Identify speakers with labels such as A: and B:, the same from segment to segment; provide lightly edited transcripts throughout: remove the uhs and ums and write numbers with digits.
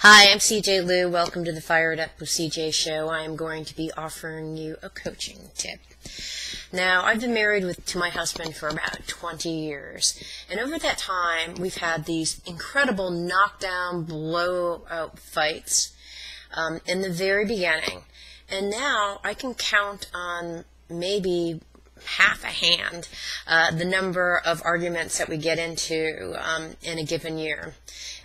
A: Hi, I'm CJ Liu. Welcome to the Fired Up with CJ show. I am going to be offering you a coaching tip. Now, I've been married to my husband for about 20 years, and over that time, we've had these incredible knockdown, blowout fights in the very beginning, and now I can count on maybe half a hand the number of arguments that we get into in a given year.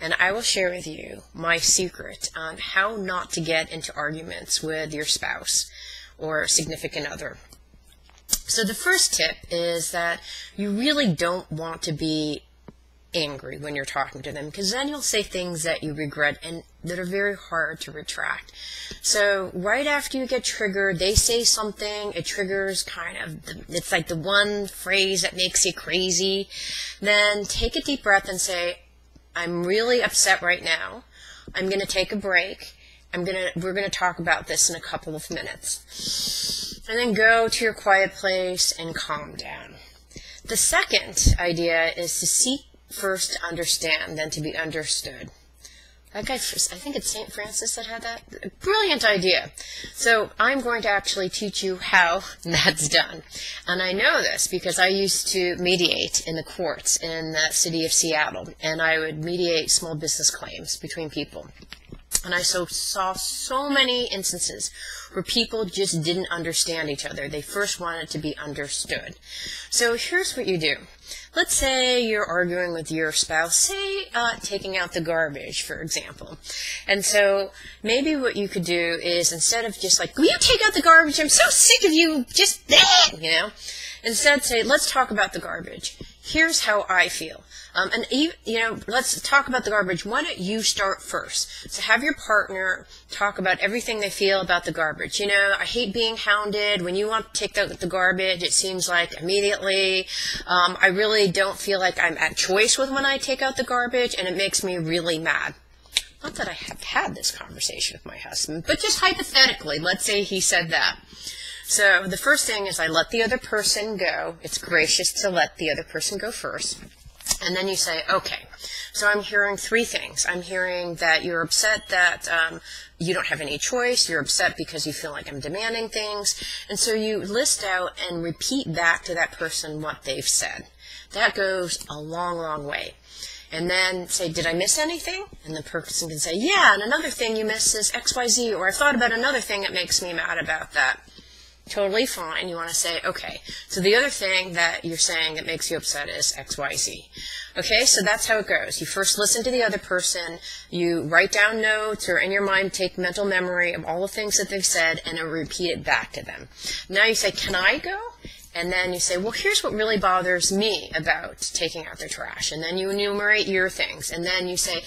A: And I will share with you my secret on how not to get into arguments with your spouse or significant other. So the first tip is that you really don't want to be angry when you're talking to them, because then you'll say things that you regret and that are very hard to retract. So right after you get triggered, they say something, it triggers it's like the one phrase that makes you crazy. Then take a deep breath and say, I'm really upset right now. I'm going to take a break. We're going to talk about this in a couple of minutes. And then go to your quiet place and calm down. The second idea is to seek first to understand, then to be understood. That guy, I think it's St. Francis that had that. Brilliant idea. So I'm going to actually teach you how that's done. And I know this because I used to mediate in the courts in the city of Seattle, and I would mediate small business claims between people. And I saw so many instances where people just didn't understand each other. They first wanted to be understood. So here's what you do. Let's say you're arguing with your spouse, say taking out the garbage, for example. And so maybe what you could do is, instead of just like, will you take out the garbage? I'm so sick of you, just, instead say, let's talk about the garbage. Here's how I feel. Let's talk about the garbage. Why don't you start first? So have your partner talk about everything they feel about the garbage. I hate being hounded. When you want to take out the garbage, it seems like immediately. I really don't feel like I'm at choice with when I take out the garbage, and it makes me really mad. Not that I have had this conversation with my husband, but just hypothetically, let's say he said that. So the first thing is I let the other person go. It's gracious to let the other person go first. And then you say, okay, so I'm hearing three things. I'm hearing that you're upset that you don't have any choice. You're upset because you feel like I'm demanding things. And so you list out and repeat back to that person what they've said. That goes a long, long way. And then say, did I miss anything? And the person can say, yeah, and another thing you missed is XYZ, or I thought about another thing that makes me mad about that. Totally fine. You want to say, okay, so the other thing that you're saying that makes you upset is XYZ. Okay, so that's how it goes. You first listen to the other person, you write down notes, or in your mind take mental memory of all the things that they've said, and then repeat it back to them. Now you say, can I go? And then you say, well, here's what really bothers me about taking out the trash. And then you enumerate your things. And then you say,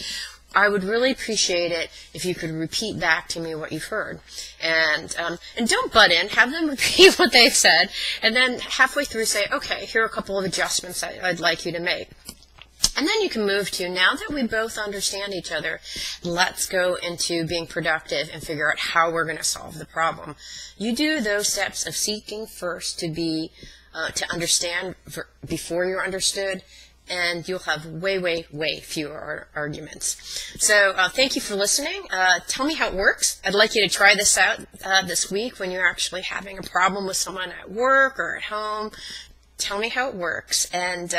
A: I would really appreciate it if you could repeat back to me what you've heard. And don't butt in. Have them repeat what they've said. And then halfway through say, okay, here are a couple of adjustments I'd like you to make. And then you can move to, now that we both understand each other, let's go into being productive and figure out how we're going to solve the problem. You do those steps of seeking first to understand before you're understood, and you'll have way, way, way fewer arguments. So thank you for listening. Tell me how it works. I'd like you to try this out this week when you're actually having a problem with someone at work or at home. Tell me how it works, and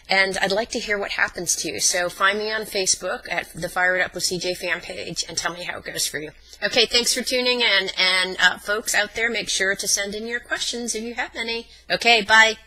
A: I'd like to hear what happens to you. So find me on Facebook at the Fired Up with CJ fan page and tell me how it goes for you. Okay, thanks for tuning in. And folks out there, make sure to send in your questions if you have any. Okay, bye.